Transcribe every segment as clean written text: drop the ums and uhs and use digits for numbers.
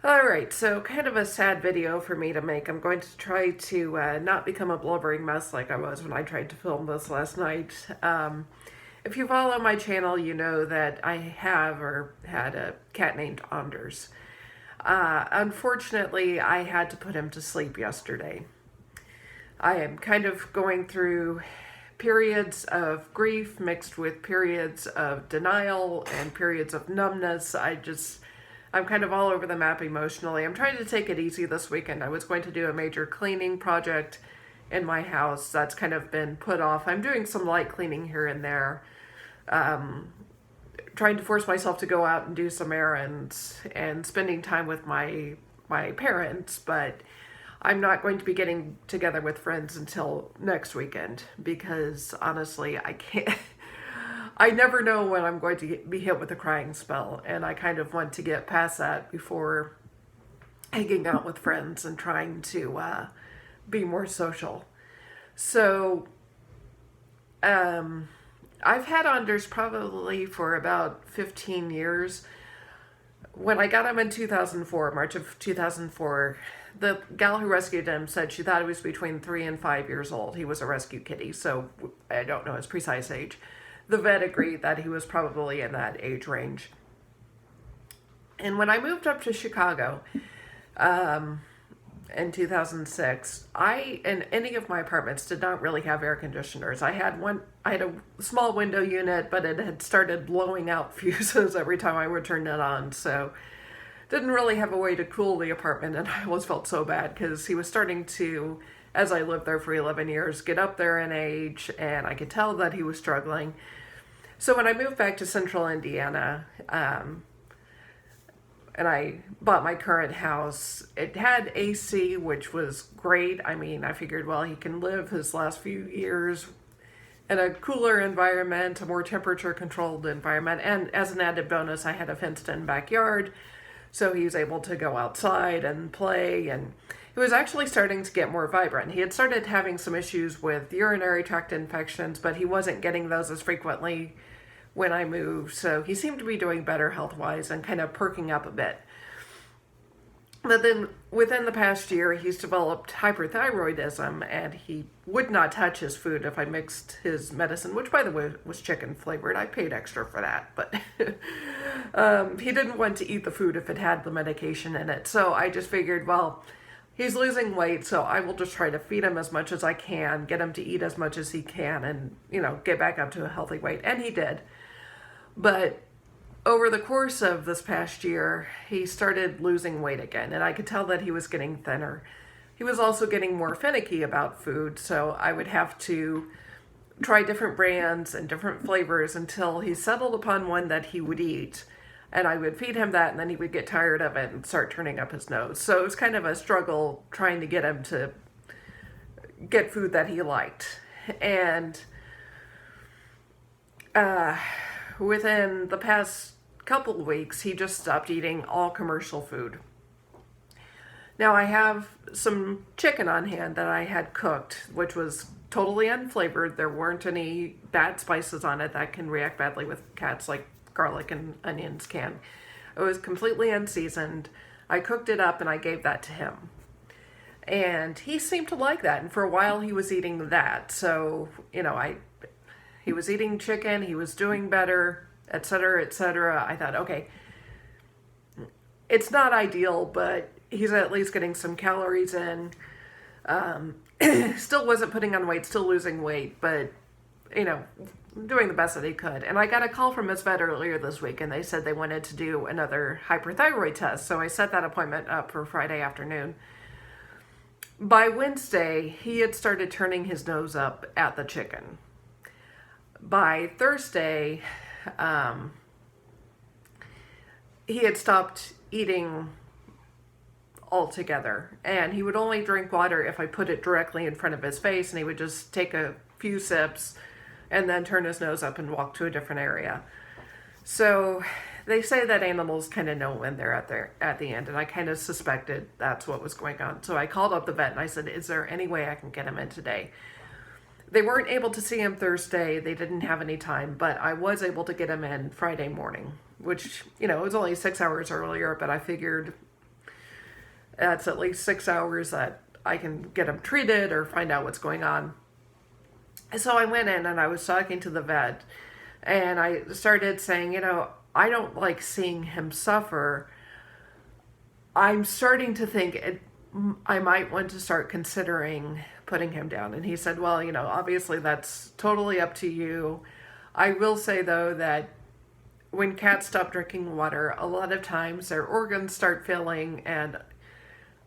Alright, so kind of a sad video for me to make. I'm going to try to not become a blubbering mess like I was when I tried to film this last night. If you follow my channel, you know that I have or had a cat named Anders. Unfortunately, I had to put him to sleep yesterday. I am kind of going through periods of grief mixed with periods of denial and periods of numbness. I'm kind of all over the map emotionally. I'm trying to take it easy this weekend. I was going to do a major cleaning project in my house. That's kind of been put off. I'm doing some light cleaning here and there. Trying to force myself to go out and do some errands and spending time with my parents, but I'm not going to be getting together with friends until next weekend because honestly, I can't. I never know when I'm going to be hit with a crying spell, and I kind of want to get past that before hanging out with friends and trying to be more social. So, I've had Anders probably for about 15 years. When I got him in 2004, March of 2004, the gal who rescued him said she thought he was between 3 and 5 years old. He was a rescue kitty, so I don't know his precise age. The vet agreed that he was probably in that age range. And when I moved up to Chicago in 2006, in any of my apartments did not really have air conditioners. I had a small window unit, but it had started blowing out fuses every time I would turn it on. So didn't really have a way to cool the apartment, and I always felt so bad because he was starting to, as I lived there for 11 years, get up there in age, and I could tell that he was struggling. So when I moved back to central Indiana, and I bought my current house, it had AC, which was great. I mean, I figured, well, he can live his last few years in a cooler environment, a more temperature controlled environment. And as an added bonus, I had a fenced in backyard, so he was able to go outside and play, and it was actually starting to get more vibrant. He had started having some issues with urinary tract infections, but he wasn't getting those as frequently when I moved, so he seemed to be doing better health-wise and kind of perking up a bit. But then within the past year, he's developed hyperthyroidism, and he would not touch his food if I mixed his medicine, which by the way was chicken flavored. I paid extra for that, but he didn't want to eat the food if it had the medication in it. So I just figured, well, he's losing weight, so I will just try to feed him as much as I can, get him to eat as much as he can, and, get back up to a healthy weight. And he did. But over the course of this past year, he started losing weight again, and I could tell that he was getting thinner. He was also getting more finicky about food, so I would have to try different brands and different flavors until he settled upon one that he would eat. And I would feed him that, and then he would get tired of it and start turning up his nose. So it was kind of a struggle trying to get him to get food that he liked. And within the past couple of weeks, he just stopped eating all commercial food. Now I have some chicken on hand that I had cooked, which was totally unflavored. There weren't any bad spices on it that can react badly with cats, like garlic and onions can. It was completely unseasoned. I cooked it up and I gave that to him. And he seemed to like that. And for a while he was eating that. So, he was eating chicken, he was doing better, etc., etc. I thought, okay, it's not ideal, but he's at least getting some calories in. Still wasn't putting on weight, still losing weight, but, doing the best that he could. And I got a call from his vet earlier this week, and they said they wanted to do another hyperthyroid test. So I set that appointment up for Friday afternoon. By Wednesday, he had started turning his nose up at the chicken. By Thursday, he had stopped eating altogether, and he would only drink water if I put it directly in front of his face, and he would just take a few sips and then turn his nose up and walk to a different area. So they say that animals kind of know when they're at the end, and I kind of suspected that's what was going on. So I called up the vet and I said, is there any way I can get him in today? They weren't able to see him Thursday. They didn't have any time, but I was able to get him in Friday morning, which, it was only 6 hours earlier, but I figured That's at least 6 hours that I can get him treated or find out what's going on. So I went in and I was talking to the vet, and I started saying, I don't like seeing him suffer. I'm starting to think I might want to start considering putting him down. And he said, well, obviously that's totally up to you. I will say, though, that when cats stop drinking water, a lot of times their organs start failing. And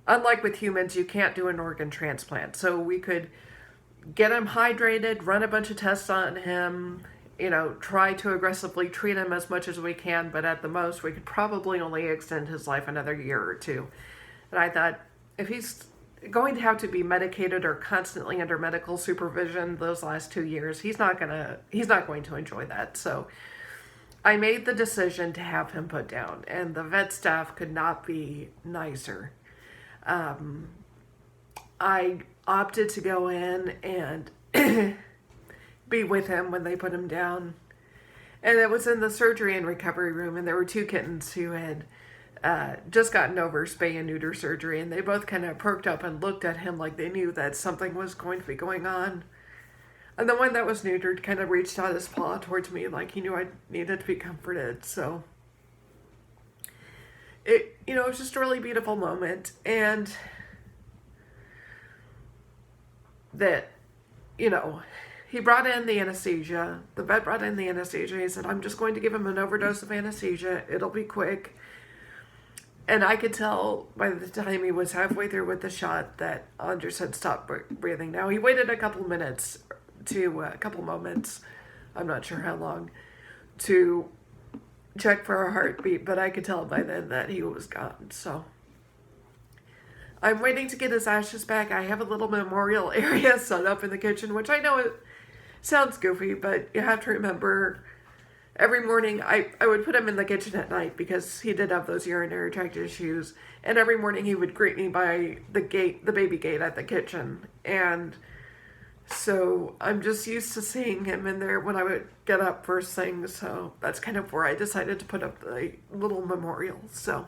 unlike with humans, you can't do an organ transplant. So we could get him hydrated, run a bunch of tests on him, try to aggressively treat him as much as we can, but at the most, we could probably only extend his life another year or two. And I thought, if he's going to have to be medicated or constantly under medical supervision those last 2 years, he's not going to enjoy that. So I made the decision to have him put down, and the vet staff could not be nicer. I opted to go in and be with him when they put him down. And it was in the surgery and recovery room, and there were 2 kittens who had just gotten over spay and neuter surgery, and they both kind of perked up and looked at him like they knew that something was going to be going on. And the one that was neutered kind of reached out his paw towards me like he knew I needed to be comforted. So it was just a really beautiful moment. And that, he brought in the anesthesia. The vet brought in the anesthesia. He said, I'm just going to give him an overdose of anesthesia. It'll be quick. And I could tell by the time he was halfway through with the shot that Andres had stopped breathing. Now, he waited a couple moments, I'm not sure how long, to check for a heartbeat, but I could tell by then that he was gone. So I'm waiting to get his ashes back. I have a little memorial area set up in the kitchen, which I know it sounds goofy, but you have to remember every morning I would put him in the kitchen at night because he did have those urinary tract issues. And every morning he would greet me by the baby gate at the kitchen. And so I'm just used to seeing him in there when I would get up first thing. So that's kind of where I decided to put up the little memorial. So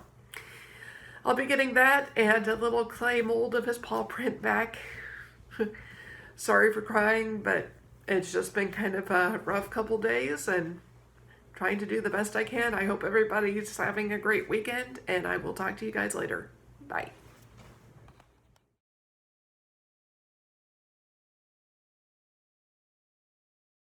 I'll be getting that and a little clay mold of his paw print back. Sorry for crying, but it's just been kind of a rough couple days and trying to do the best I can. I hope everybody's having a great weekend, and I will talk to you guys later. Bye.